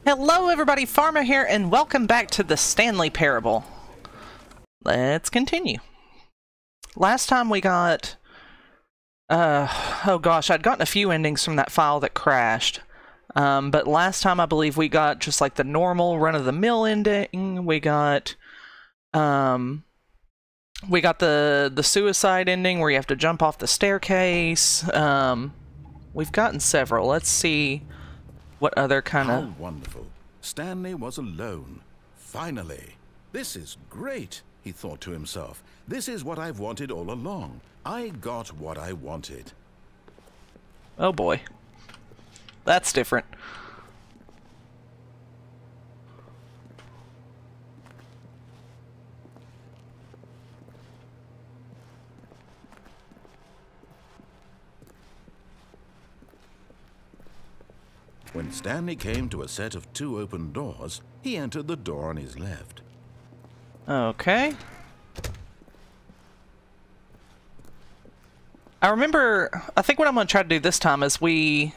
Hello everybody, Pharma here, and welcome back to the Stanley Parable. Let's continue. Last time we got... oh gosh, I'd gotten a few endings from that file that crashed. But last time I believe we got just like the normal run-of-the-mill ending. We got the suicide ending where you have to jump off the staircase. We've gotten several. Let's see what other kind of... How wonderful. Stanley was alone. Finally. This is great, he thought to himself. This is what I've wanted all along. I got what I wanted. Oh boy. That's different. When Stanley came to a set of 2 open doors, he entered the door on his left. Okay. I think what I'm going to try to do this time is we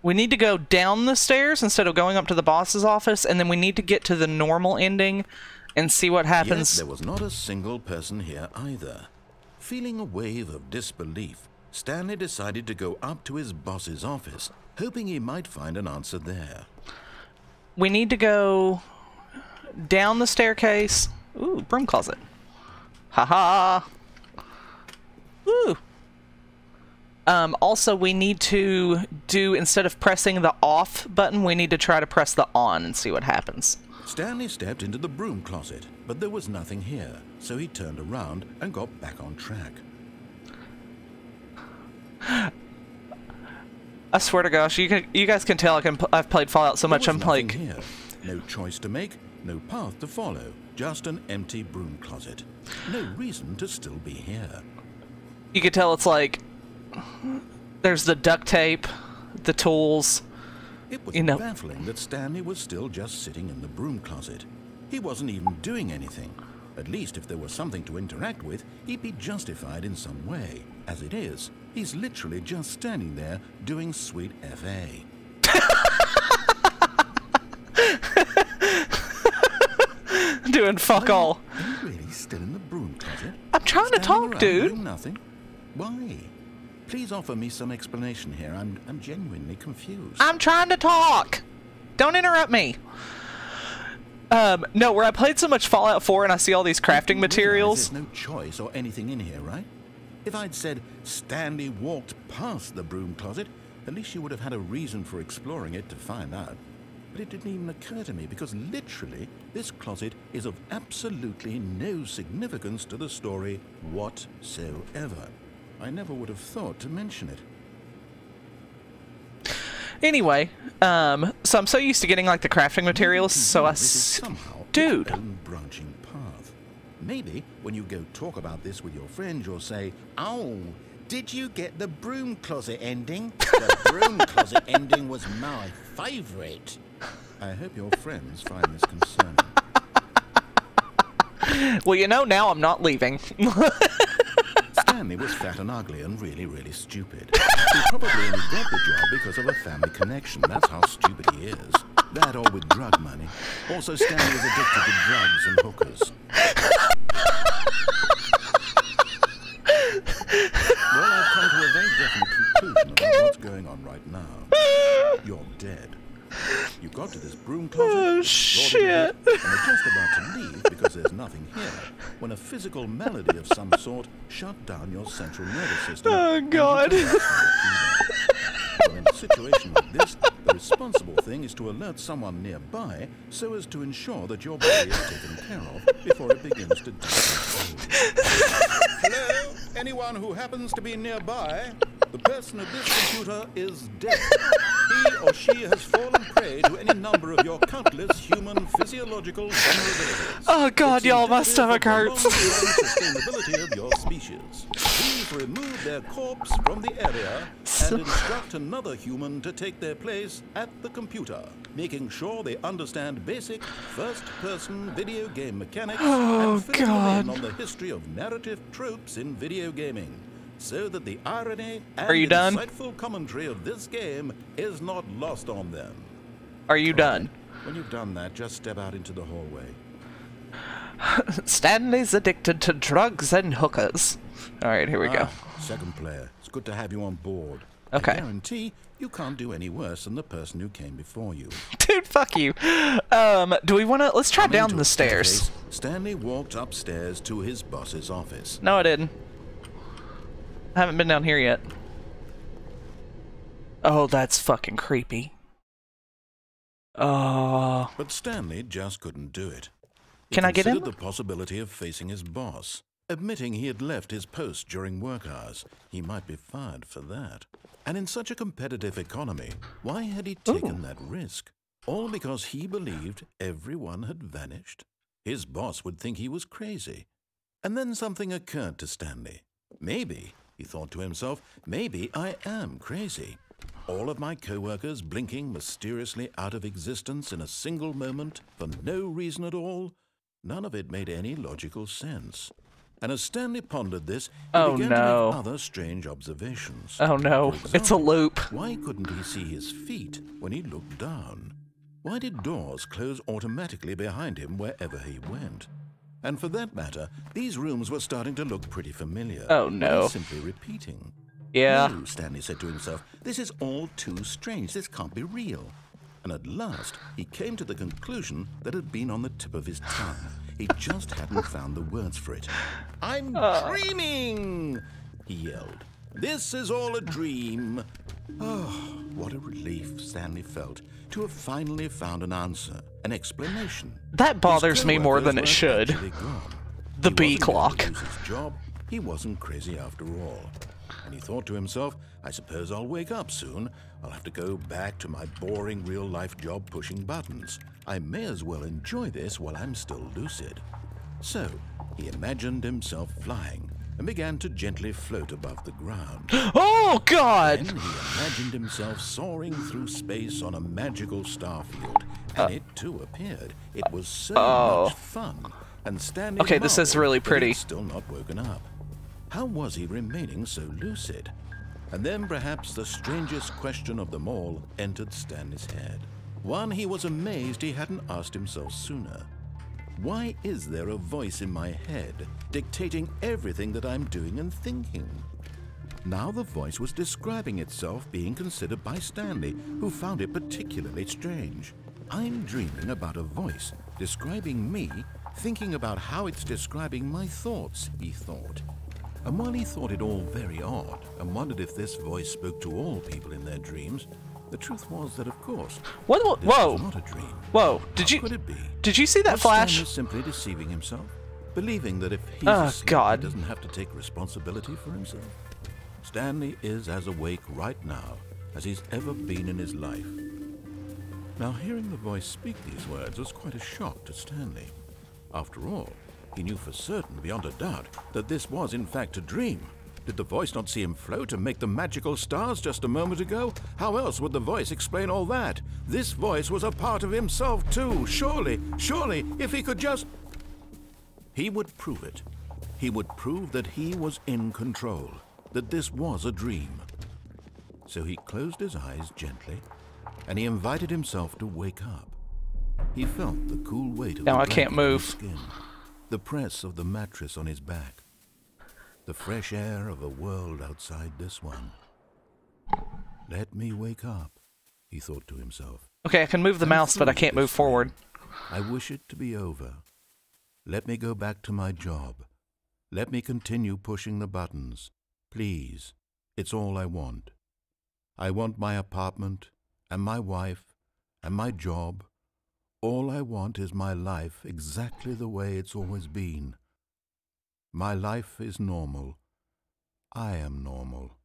need to go down the stairs instead of going up to the boss's office, and then we need to get to the normal ending and see what happens. Yet there was not a single person here either. Feeling a wave of disbelief, Stanley decided to go up to his boss's office, hoping he might find an answer there. We need to go down the staircase. Ooh, broom closet. Haha. Ooh. Also, we need to do, instead of pressing the off button, we need to try to press the on and see what happens. Stanley stepped into the broom closet, but there was nothing here, so he turned around and got back on track. I swear to gosh, you guys can tell I've played Fallout so much. I'm like, here. No choice to make, no path to follow, just an empty broom closet. No reason to still be here. You can tell it's like there's the duct tape, the tools. It was you know. baffling that Stanley was still just sitting in the broom closet. He wasn't even doing anything. At least if there was something to interact with, he'd be justified in some way. As it is, he's literally just standing there doing sweet FA. Doing fuck all. Are you really still in the broom closet? I'm trying to talk, dude. Doing nothing? Why? Please offer me some explanation here. I'm genuinely confused. I'm trying to talk. Don't interrupt me. No, where I played so much Fallout 4 and I see all these crafting materials. There's no choice or anything in here, right? If I'd said Stanley walked past the broom closet, at least you would have had a reason for exploring it to find out. But it didn't even occur to me because literally this closet is of absolutely no significance to the story whatsoever. I never would have thought to mention it. Anyway, so I'm so used to getting like the crafting materials, so I dude. Its own branching path. Maybe when you go talk about this with your friends, you'll say, "Oh, did you get the broom closet ending? The broom closet ending was my favorite." I hope your friends find this concerning. Well, you know, now I'm not leaving. Stanley was fat and ugly and really, really stupid. He probably only got the job because of a family connection. That's how stupid he is. That or with drug money. Also, Stanley is addicted to drugs and hookers. Well, I've come to a very definite conclusion about what's going on right now. You're dead. You got to this broom closet, Oh, shit. and are just about to leave because there's nothing here, when a physical malady of some sort shut down your central nervous system. Oh, God. Well, in a situation like this, the responsible thing is to alert someone nearby so as to ensure that your body is taken care of before it begins to decompose. Hello? Anyone who happens to be nearby? The person at this computer is dead. He or she has fallen prey to any number of your countless human physiological vulnerabilities. Oh God, y'all, my stomach hurts. Sustainability of your species. Please remove their corpse from the area and instruct another human to take their place at the computer, making sure they understand basic first-person video game mechanics and fill them in on the history of narrative tropes in video gaming, so that the irony and insightful commentary of this game is not lost on them. Are you done? When you've done that, just step out into the hallway. Stanley's addicted to drugs and hookers. Alright, here we go. Second player, it's good to have you on board. Okay. I guarantee you can't do any worse than the person who came before you. Dude, fuck you. Do we want to... Let's try down the stairs. Stanley walked upstairs to his boss's office. No, I didn't. I haven't been down here yet. Oh, that's fucking creepy. Oh. But Stanley just couldn't do it. Can I get in? He considered the possibility of facing his boss. Admitting he had left his post during work hours, he might be fired for that. And in such a competitive economy, why had he taken that risk? All because he believed everyone had vanished? His boss would think he was crazy. And then something occurred to Stanley. Maybe, he thought to himself, maybe I am crazy. All of my co-workers blinking mysteriously out of existence in a single moment for no reason at all. None of it made any logical sense. And as Stanley pondered this, he began to make other strange observations. Oh no, For example, it's a loop. Why couldn't he see his feet when he looked down? Why did doors close automatically behind him wherever he went? And for that matter, these rooms were starting to look pretty familiar. Oh no. Simply repeating. Yeah. No, Stanley said to himself, this is all too strange. This can't be real. And at last, he came to the conclusion that had been on the tip of his tongue. He just hadn't found the words for it. I'm dreaming, he yelled. This is all a dream. Oh, what a relief Stanley felt to have finally found an answer, an explanation. That bothers me more than it should. The B clock. His job. He wasn't crazy after all. And he thought to himself, I suppose I'll wake up soon. I'll have to go back to my boring real-life job pushing buttons. I may as well enjoy this while I'm still lucid. So, he imagined himself flying and began to gently float above the ground. Oh, God! Then he imagined himself soaring through space on a magical star field, and it too appeared. It was so much fun. And Stanley okay, this is really pretty. He'd still not woken up. How was he remaining so lucid? And then perhaps the strangest question of them all entered Stanley's head. One he was amazed he hadn't asked himself sooner. Why is there a voice in my head dictating everything that I'm doing and thinking? Now the voice was describing itself being considered by Stanley, who found it particularly strange. I'm dreaming about a voice describing me, thinking about how it's describing my thoughts, he thought. And while he thought it all very odd and wondered if this voice spoke to all people in their dreams, the truth was that, of course, this was not a dream. Whoa! Could it be? Did you see that flash? Stan was simply deceiving himself, believing that if he's asleep, he doesn't have to take responsibility for himself. Stanley is as awake right now as he's ever been in his life. Now, hearing the voice speak these words was quite a shock to Stanley. After all, he knew for certain, beyond a doubt, that this was in fact a dream. Did the voice not see him float and make the magical stars just a moment ago? How else would the voice explain all that? This voice was a part of himself too. Surely, if he could just... He would prove it. He would prove that he was in control, that this was a dream. So he closed his eyes gently, and he invited himself to wake up. He felt the cool weight of the blanket on his skin, the press of the mattress on his back, the fresh air of a world outside this one. Let me wake up, he thought to himself. Okay, I can move the mouse, but I can't move forward. I wish it to be over. Let me go back to my job. Let me continue pushing the buttons. Please, it's all I want. I want my apartment, and my wife, and my job. All I want is my life exactly the way it's always been. My life is normal. I am normal.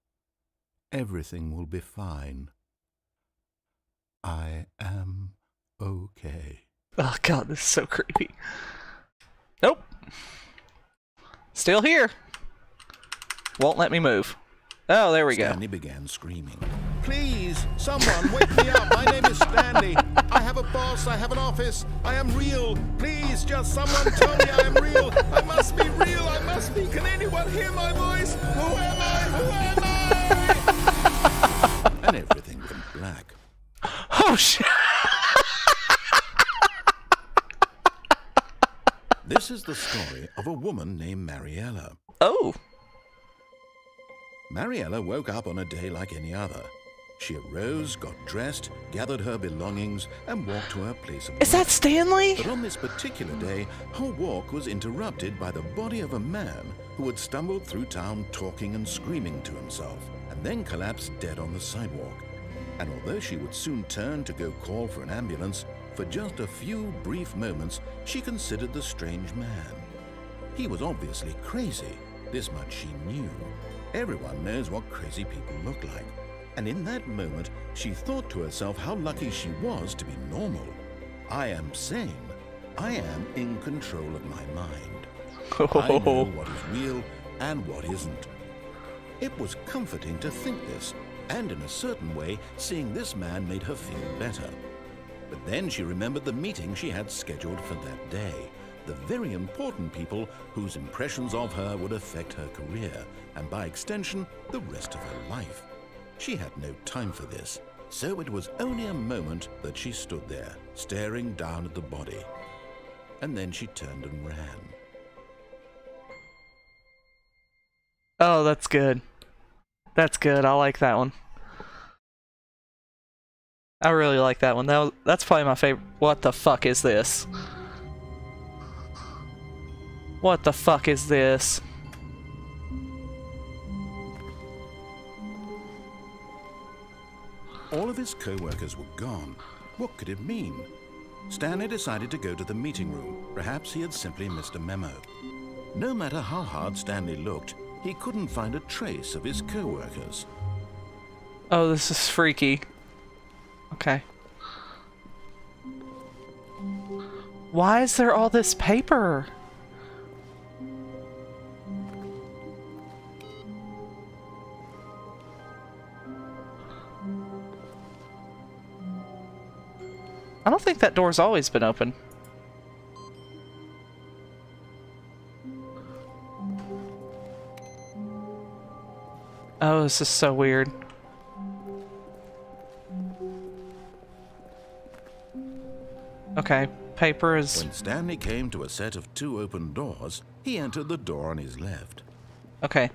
Everything will be fine. I am okay. Oh God, this is so creepy. Nope. Still here. Won't let me move. Oh, there we go. Stanley began screaming. Please, someone wake me up. My name is Stanley. I have a boss. I have an office. I am real. Please, just someone tell me I am real. I must be real. I must be. Can anyone hear my voice? Who am I? Who am I? And everything went black. Oh, shit. This is the story of a woman named Mariella. Oh. Mariella woke up on a day like any other. She arose, got dressed, gathered her belongings, and walked to her place of work. Is that Stanley? But on this particular day, her walk was interrupted by the body of a man who had stumbled through town talking and screaming to himself, and then collapsed dead on the sidewalk. And although she would soon turn to go call for an ambulance, for just a few brief moments, she considered the strange man. He was obviously crazy. This much she knew. Everyone knows what crazy people look like. And in that moment, she thought to herself how lucky she was to be normal. I am sane. I am in control of my mind. I know what is real and what isn't. It was comforting to think this, and in a certain way, seeing this man made her feel better. But then she remembered the meeting she had scheduled for that day. The very important people whose impressions of her would affect her career, and by extension, the rest of her life. She had no time for this, so it was only a moment that she stood there, staring down at the body. And then she turned and ran. Oh, that's good. That's good. I like that one. I really like that one. That's probably my favorite. What the fuck is this? What the fuck is this? All of his co-workers were gone. What could it mean? Stanley decided to go to the meeting room. Perhaps he had simply missed a memo. No matter how hard Stanley looked, he couldn't find a trace of his co-workers. Oh, this is freaky. Okay. Why is there all this paper? I don't think that door's always been open. Oh, this is so weird. Okay, paper is... When Stanley came to a set of 2 open doors, he entered the door on his left. Okay.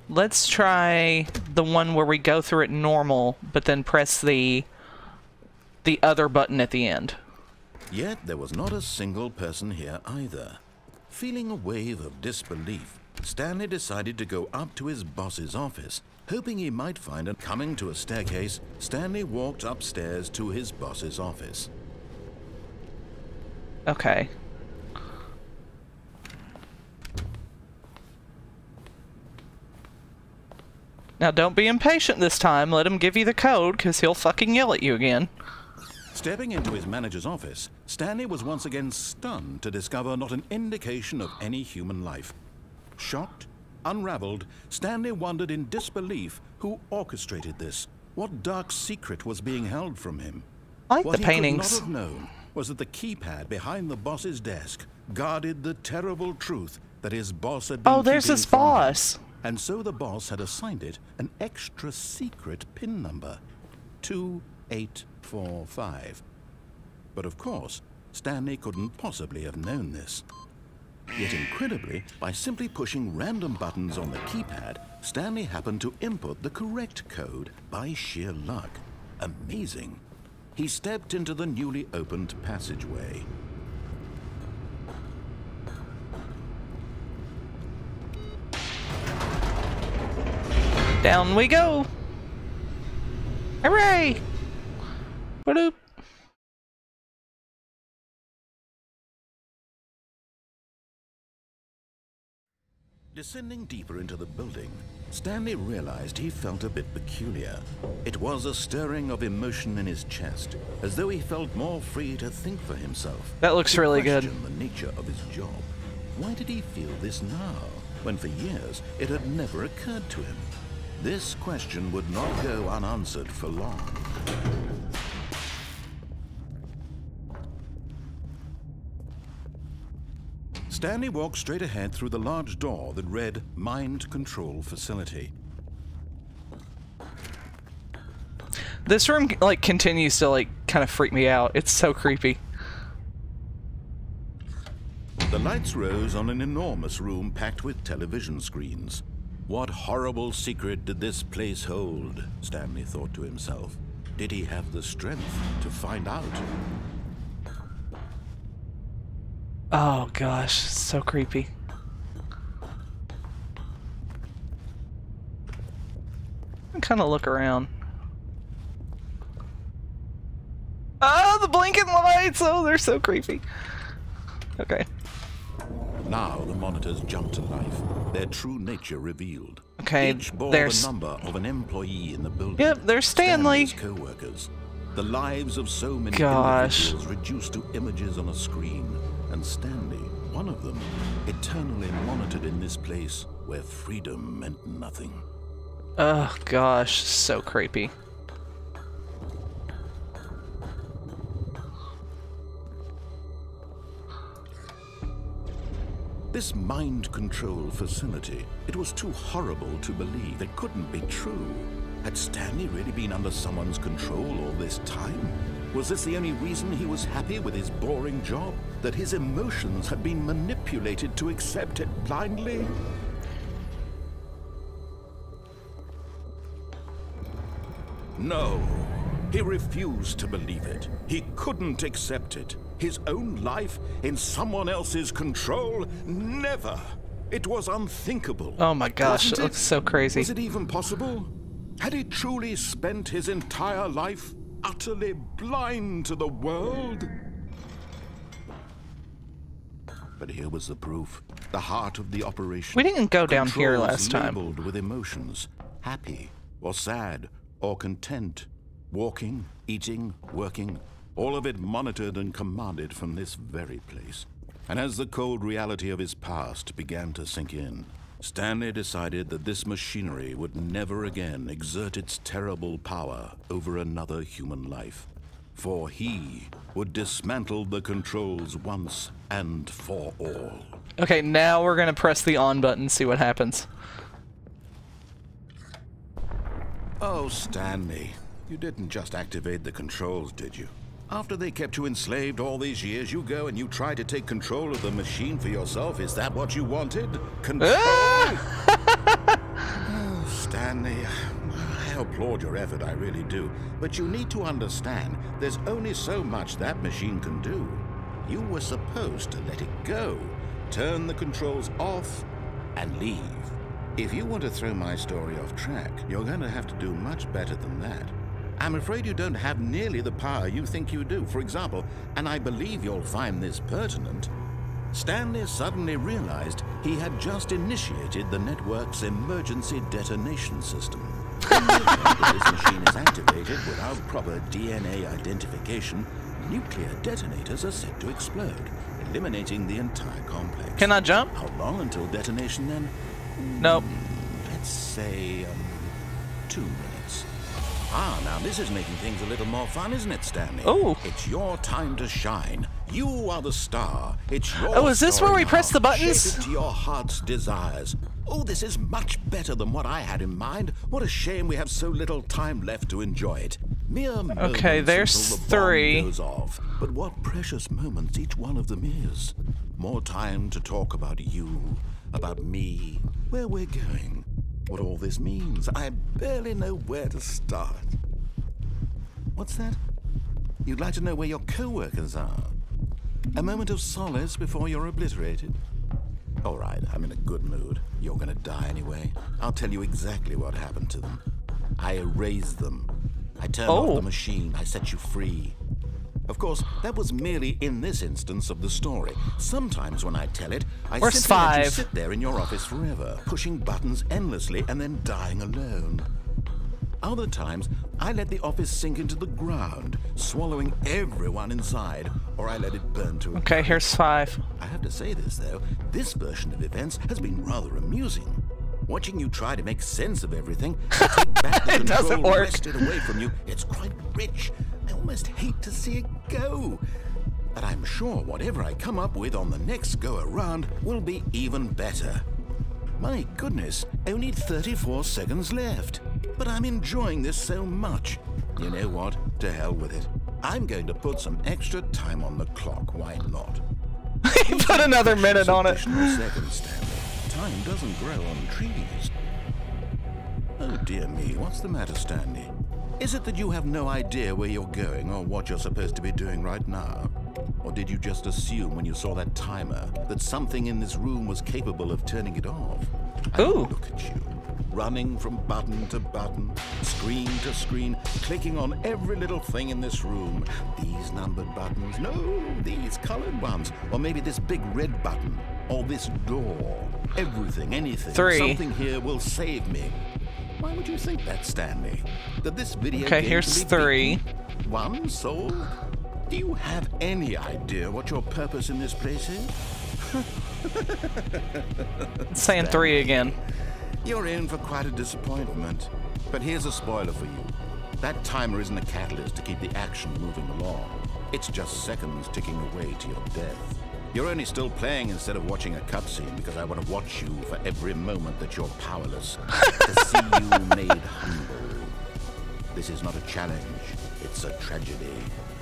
Let's try the one where we go through it normal, but then press the other button at the end. Yet there was not a single person here either. Feeling a wave of disbelief, Stanley decided to go up to his boss's office, hoping he might find it. Coming to a staircase, Stanley walked upstairs to his boss's office. Okay. Now don't be impatient this time. Let him give you the code, because he'll fucking yell at you again. Stepping into his manager's office, Stanley was once again stunned to discover not an indication of any human life. Shocked, unraveled, Stanley wondered in disbelief who orchestrated this. What dark secret was being held from him? I like What the he paintings. could not have known was that the keypad behind the boss's desk guarded the terrible truth that his boss had been Oh, there's keeping his from him. boss. And so the boss had assigned it an extra secret PIN number, 2845. But of course, Stanley couldn't possibly have known this. Yet incredibly, by simply pushing random buttons on the keypad, Stanley happened to input the correct code by sheer luck. Amazing. He stepped into the newly opened passageway. Down we go! Hooray! Ba-doop. Descending deeper into the building, Stanley realized he felt a bit peculiar. It was a stirring of emotion in his chest, as though he felt more free to think for himself. That looks really good. Question the nature of his job. Why did he feel this now, when for years it had never occurred to him? This question would not go unanswered for long. Stanley walked straight ahead through the large door that read Mind Control Facility. This room, like, continues to, like, kind of freak me out. It's so creepy. The lights rose on an enormous room packed with television screens. What horrible secret did this place hold? Stanley thought to himself. Did he have the strength to find out? Oh gosh, so creepy. I kind of look around. Oh, the blinking lights! Oh, they're so creepy. Okay. Now the monitors jumped to life, their true nature revealed. Okay, Each bore there's... the number of an employee in the building. Yep, there's Stanley. Stanley's co-workers. The lives of so many Gosh. individuals reduced to images on a screen. And Stanley, one of them, eternally monitored in this place where freedom meant nothing. Oh gosh, so creepy. This mind control facility, it was too horrible to believe. It couldn't be true. Had Stanley really been under someone's control all this time? Was this the only reason he was happy with his boring job? That his emotions had been manipulated to accept it blindly? No, he refused to believe it. He couldn't accept it. His own life in someone else's control? Never! It was unthinkable. Oh my gosh, Wasn't it looks so crazy. Was it even possible? Had he truly spent his entire life utterly blind to the world? But here was the proof. The heart of the operation. We didn't go down here Controls last time. labeled with emotions. Happy, or sad, or content. Walking, eating, working. All of it monitored and commanded from this very place. And as the cold reality of his past began to sink in, Stanley decided that this machinery would never again exert its terrible power over another human life. For he would dismantle the controls once and for all. Okay, now we're gonna press the on button, see what happens. Oh, Stanley, you didn't just activate the controls, did you? After they kept you enslaved all these years, you go and you try to take control of the machine for yourself. Is that what you wanted? Control? Oh, Stanley, I applaud your effort, I really do. But you need to understand, there's only so much that machine can do. You were supposed to let it go, turn the controls off, and leave. If you want to throw my story off track, you're going to have to do much better than that. I'm afraid you don't have nearly the power you think you do. For example, and I believe you'll find this pertinent, Stanley suddenly realized he had just initiated the network's emergency detonation system. In the event that this machine is activated without proper DNA identification, nuclear detonators are set to explode, eliminating the entire complex. Can I jump? How long until detonation then? Nope. Let's say 2 minutes. Ah, now this is making things a little more fun, isn't it, Stanley? Oh. It's your time to shine. You are the star. It's your Oh, is this story where we now. press the buttons? Shape it to your heart's desires. Oh, this is much better than what I had in mind. What a shame we have so little time left to enjoy it. Mere moments Okay, there's until the bomb 3. goes off. But what precious moments each one of them is. More time to talk about you, about me, where we're going, what all this means. I barely know where to start. What's that? You'd like to know where your co-workers are? A moment of solace before you're obliterated? All right, I'm in a good mood. You're gonna die anyway. I'll tell you exactly what happened to them. I erased them. I turned off the machine. I set you free. Of course, that was merely in this instance of the story. Sometimes when I tell it, I simply let you sit there in your office forever, pushing buttons endlessly and then dying alone. Other times, I let the office sink into the ground, swallowing everyone inside, or I let it burn to a Okay, here's 5. I have to say this, though. This version of events has been rather amusing. Watching you try to make sense of everything, take back the control wrested away from you, it's quite rich. I almost hate to see it go. But I'm sure whatever I come up with on the next go-around will be even better. My goodness, only 34 seconds left. But I'm enjoying this so much. You know what? To hell with it. I'm going to put some extra time on the clock. Why not? Put another minute on it. Seconds, Stanley. Time doesn't grow on trees. Oh dear me, what's the matter, Stanley? Is it that you have no idea where you're going or what you're supposed to be doing right now? Or did you just assume when you saw that timer that something in this room was capable of turning it off? Ooh. Look at you, running from button to button, screen to screen, clicking on every little thing in this room. These numbered buttons, no, these colored ones, or maybe this big red button, or this door. Everything, anything, 3. something here will save me. Why would you think that, Stanley? That this video Okay, game here's can be 3. beaten? 1 soul? Do you have any idea what your purpose in this place is? It's saying 3 again. You're in for quite a disappointment. But here's a spoiler for you. That timer isn't a catalyst to keep the action moving along. It's just seconds ticking away to your death. You're only still playing instead of watching a cutscene because I want to watch you for every moment that you're powerless. To see you made humble. This is not a challenge. It's a tragedy.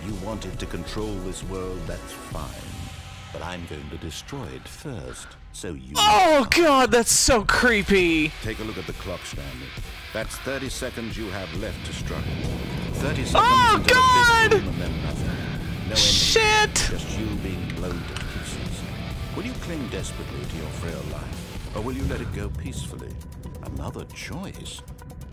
You wanted to control this world, that's fine. But I'm going to destroy it first, so you... Oh god, that's so creepy. Take a look at the clock, Stanley. That's 30 seconds you have left to struggle. 30 seconds Oh until god! this room and then nothing. No ending. Shit! Just you being blown to pieces. Will you cling desperately to your frail life, or will you let it go peacefully? Another choice.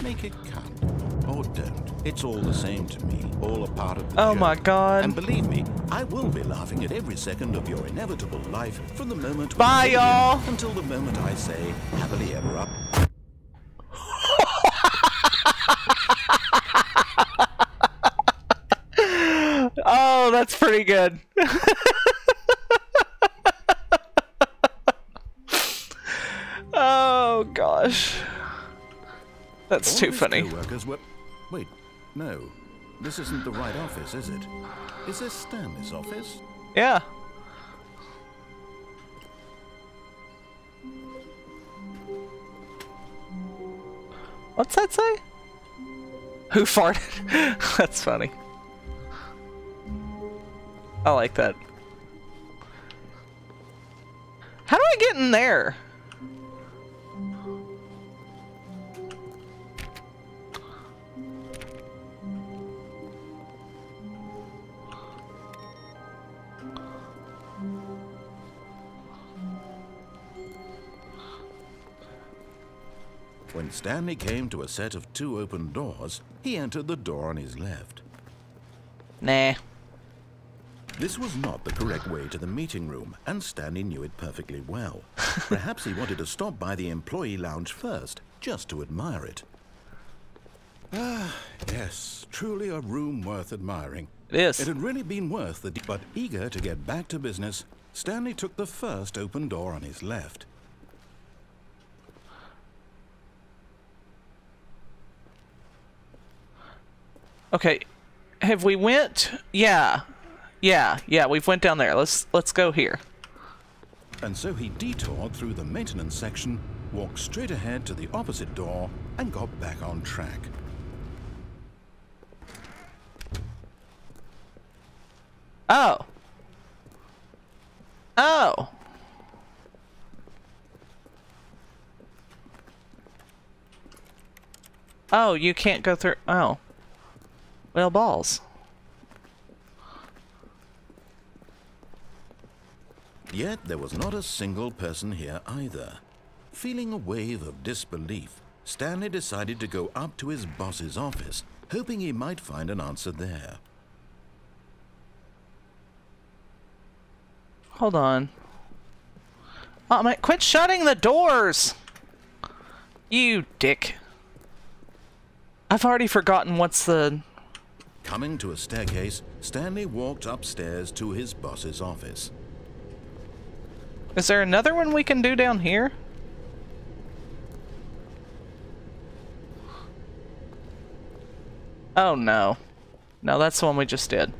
Make it count, or don't. It's all the same to me, all a part of the Oh joke. my god. And believe me, I will be laughing at every second of your inevitable life from the moment Bye, we begin y'all. until the moment I say, happily ever up. Oh, that's pretty good. Oh gosh. That's All too his funny. co-workers were... Wait, no. This isn't the right office, is it? Is this Stanley's office? Yeah. What's that say? Who farted? That's funny. I like that. How do I get in there? When Stanley came to a set of 2 open doors, he entered the door on his left. Nah. This was not the correct way to the meeting room, and Stanley knew it perfectly well. Perhaps he wanted to stop by the employee lounge first, just to admire it. Ah, yes, truly a room worth admiring. It is. It had really been worth the... But eager to get back to business, Stanley took the first open door on his left. Okay. Have we went? Yeah. Yeah, we've went down there. Let's go here. And so he detoured through the maintenance section, walked straight ahead to the opposite door, and got back on track. Oh. Oh. Oh, you can't go through. Oh. Well, balls. Yet there was not a single person here either. Feeling a wave of disbelief, Stanley decided to go up to his boss's office, hoping he might find an answer there. Hold on. Oh man, quit shutting the doors! You dick. I've already forgotten what's the... Coming to a staircase, Stanley walked upstairs to his boss's office. Is there another one we can do down here? Oh no. No, that's the one we just did.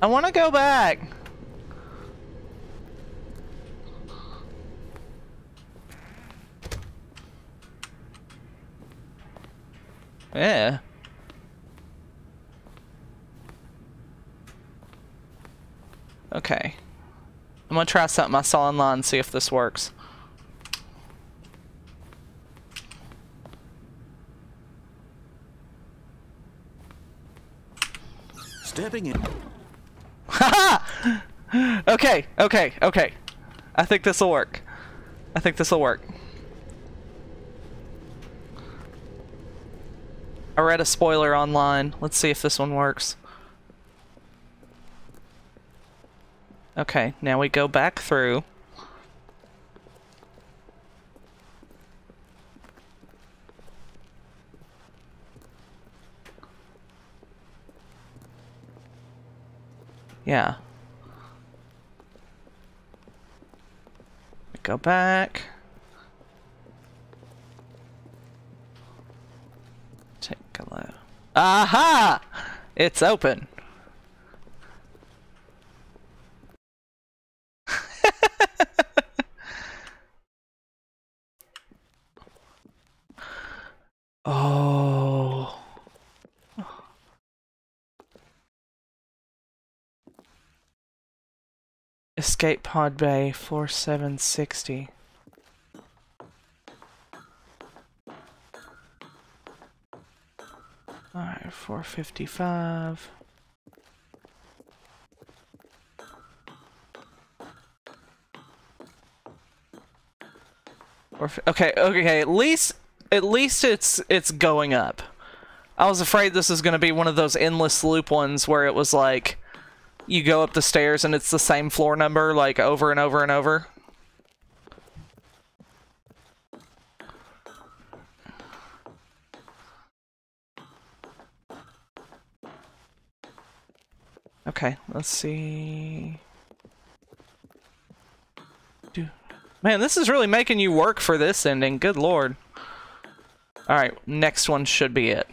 I want to go back. Yeah. gonna try something I saw online, see if this works. Stepping in. Haha! Okay, okay, okay. I think this'll work. I think this'll work. I read a spoiler online. Let's see if this one works. Okay, now we go back through. Yeah. Go back. Take a look. Aha! It's open. Oh. Escape pod bay, floor 760. Alright, 455. Okay, okay, at least it's going up. I was afraid this is gonna be one of those endless loop ones where it was like you go up the stairs and it's the same floor number, like, over and over and over. Okay, let's see. Man, this is really making you work for this ending. Good lord. Alright, next one should be it.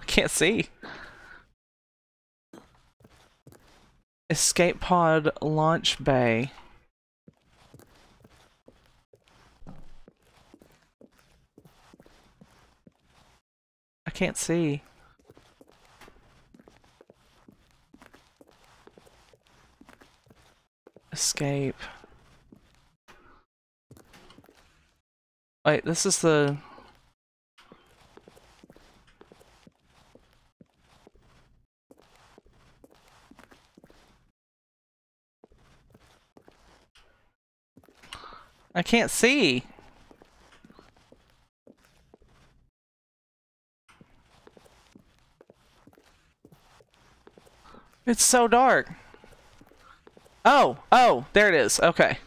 Can't see. Escape pod launch bay. I can't see. Escape. Wait, this is the... I can't see. It's so dark. Oh, oh, there it is. Okay.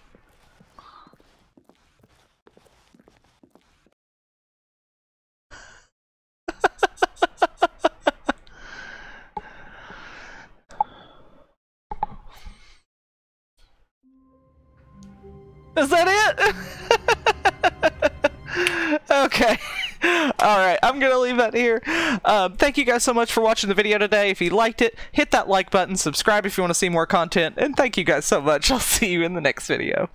Is that it? Okay. Alright, I'm gonna leave that here. Thank you guys so much for watching the video today. If you liked it, hit that like button, subscribe if you want to see more content, and thank you guys so much. I'll see you in the next video.